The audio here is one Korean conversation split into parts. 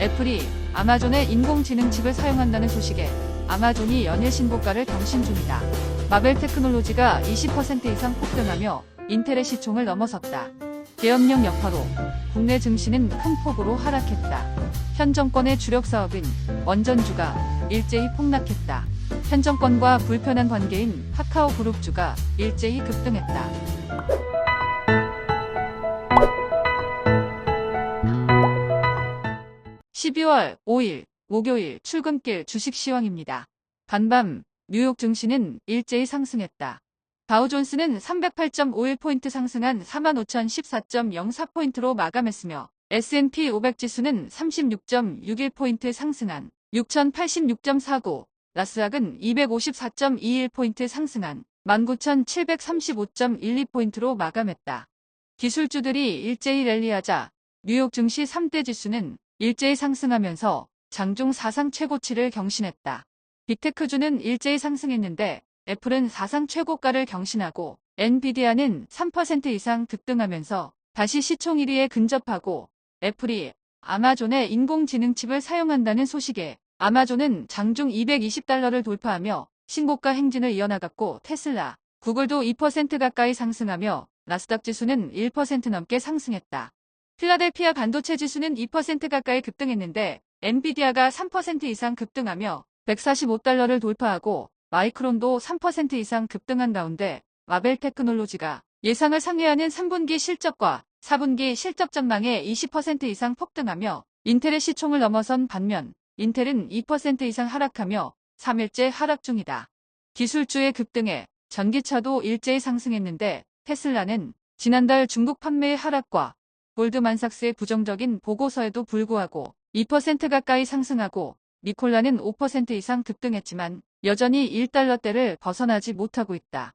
애플이 아마존의 인공지능 칩을 사용한다는 소식에 아마존이 연일 신고가를 경신 중이다. 마벨 테크놀로지가 20% 이상 폭등하며 인텔의 시총을 넘어섰다. 계엄령 여파로 국내 증시는 큰 폭으로 하락했다. 현 정권의 주력 사업인 원전주가 일제히 폭락했다. 현 정권과 불편한 관계인 카카오그룹주가 일제히 급등했다. 12월 5일 목요일 출근길 주식 시황입니다. 간밤 뉴욕 증시는 일제히 상승했다. 다우존스는 308.51포인트 상승한 45,014.04포인트로 마감했으며 S&P 500 지수는 36.61포인트 상승한 6,086.49, 나스닥은 254.21포인트 상승한 19,735.12포인트로 마감했다. 기술주들이 일제히 랠리하자 뉴욕 증시 3대 지수는 일제히 상승하면서 장중 사상 최고치를 경신했다. 빅테크주는 일제히 상승했는데 애플은 사상 최고가를 경신하고 엔비디아는 3% 이상 급등하면서 다시 시총 1위에 근접하고 애플이 아마존의 인공지능 칩을 사용한다는 소식에 아마존은 장중 $220를 돌파하며 신고가 행진을 이어나갔고 테슬라, 구글도 2% 가까이 상승하며 나스닥 지수는 1% 넘게 상승했다. 필라델피아 반도체 지수는 2% 가까이 급등했는데 엔비디아가 3% 이상 급등하며 $145를 돌파하고 마이크론도 3% 이상 급등한 가운데 마벨 테크놀로지가 예상을 상회하는 3분기 실적과 4분기 실적 전망에 20% 이상 폭등하며 인텔의 시총을 넘어선 반면 인텔은 2% 이상 하락하며 3일째 하락 중이다. 기술주의 급등에 전기차도 일제히 상승했는데 테슬라는 지난달 중국 판매의 하락과 골드만삭스의 부정적인 보고서에도 불구하고 2% 가까이 상승하고 니콜라는 5% 이상 급등했지만 여전히 $1대를 벗어나지 못하고 있다.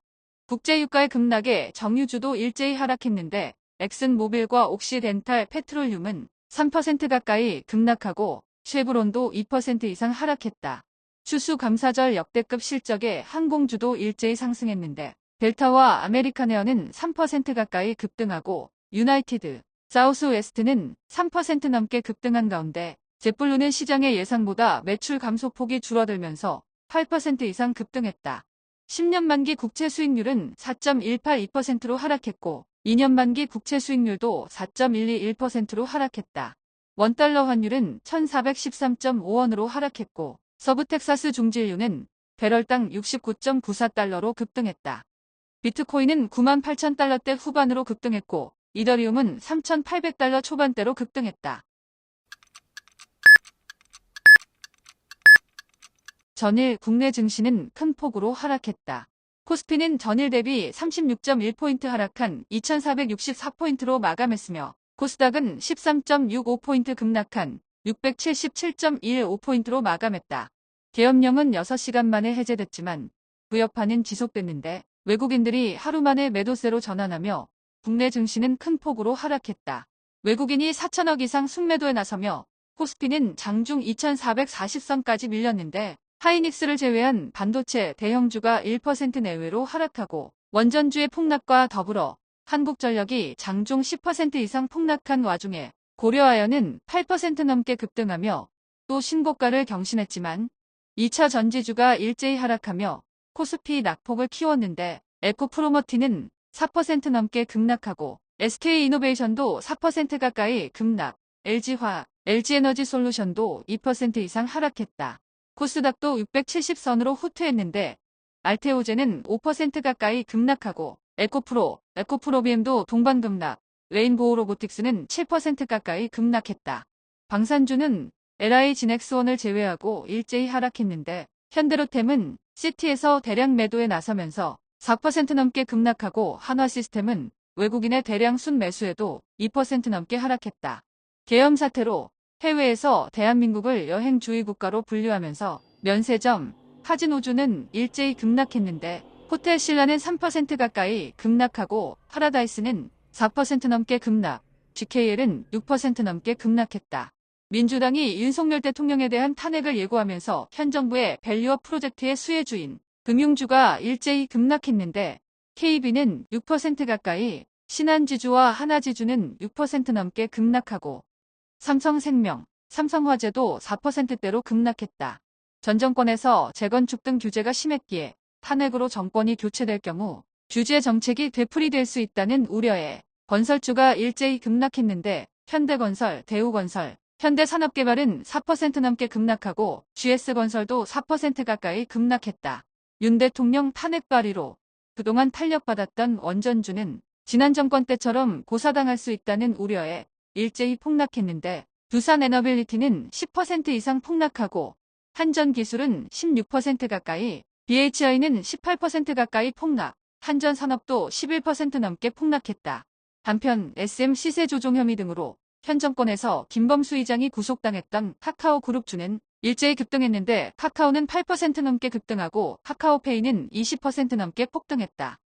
국제유가의 급락에 정유주도 일제히 하락했는데 엑슨모빌과 옥시덴탈 페트롤륨은 3% 가까이 급락하고 쉐브론도 2% 이상 하락했다. 추수감사절 역대급 실적에 항공주도 일제히 상승했는데 델타와 아메리칸에어는 3% 가까이 급등하고 유나이티드, 사우스웨스트는 3% 넘게 급등한 가운데 젯블루는 시장의 예상보다 매출 감소폭이 줄어들면서 8% 이상 급등했다. 10년 만기 국채 수익률은 4.182%로 하락했고 2년 만기 국채 수익률도 4.121%로 하락했다. 원달러 환율은 1,413.5원으로 하락했고 서부텍사스 중진유는 배럴당 69.94달러로 급등했다. 비트코인은 98,000달러대 후반으로 급등했고 이더리움은 3,800달러 초반대로 급등했다. 전일 국내 증시는 큰 폭으로 하락했다. 코스피는 전일 대비 36.1포인트 하락한 2,464포인트로 마감했으며 코스닥은 13.65포인트 급락한 677.15포인트로 마감했다. 계엄령은 6시간 만에 해제됐지만 부여파는 지속됐는데 외국인들이 하루 만에 매도세로 전환하며 국내 증시는 큰 폭으로 하락했다. 외국인이 4천억 이상 순매도에 나서며 코스피는 장중 2,440선까지 밀렸는데 하이닉스를 제외한 반도체 대형주가 1% 내외로 하락하고 원전주의 폭락과 더불어 한국전력이 장중 10% 이상 폭락한 와중에 고려아연은 8% 넘게 급등하며 또 신고가를 경신했지만 2차 전지주가 일제히 하락하며 코스피 낙폭을 키웠는데 에코프로머티는 4% 넘게 급락하고 SK이노베이션도 4% 가까이 급락, LG화학, LG에너지솔루션도 2% 이상 하락했다. 코스닥도 670선으로 후퇴했는데 알테오젠은 5% 가까이 급락하고 에코프로비엠도 동반 급락, 레인보우 로보틱스는 7% 가까이 급락했다. 방산주는 LI진엑스원을 제외하고 일제히 하락했는데 현대로템은 시티에서 대량 매도에 나서면서 4% 넘게 급락하고 한화시스템은 외국인의 대량 순매수에도 2% 넘게 하락했다. 계엄 사태로 해외에서 대한민국을 여행주의 국가로 분류하면서 면세점, 카지노주는 일제히 급락했는데 호텔 신라는 3% 가까이 급락하고 파라다이스는 4% 넘게 급락, GKL은 6% 넘게 급락했다. 민주당이 윤석열 대통령에 대한 탄핵을 예고하면서 현 정부의 밸류업 프로젝트의 수혜주인 금융주가 일제히 급락했는데 KB는 6% 가까이, 신한지주와 하나지주는 6% 넘게 급락하고 삼성생명, 삼성화재도 4%대로 급락했다. 전 정권에서 재건축 등 규제가 심했기에 탄핵으로 정권이 교체될 경우 규제 정책이 되풀이될 수 있다는 우려에 건설주가 일제히 급락했는데 현대건설, 대우건설, 현대산업개발은 4% 넘게 급락하고 GS건설도 4% 가까이 급락했다. 윤 대통령 탄핵 발의로 그동안 탄력받았던 원전주는 지난 정권 때처럼 고사당할 수 있다는 우려에 일제히 폭락했는데 두산에너빌리티는 10% 이상 폭락하고 한전기술은 16% 가까이, BHI는 18% 가까이 폭락, 한전산업도 11% 넘게 폭락했다. 한편 SM 시세 조종 혐의 등으로 현 정권에서 김범수 이장이 구속당했던 카카오그룹주는 일제히 급등했는데 카카오는 8% 넘게 급등하고 카카오페이는 20% 넘게 폭등했다.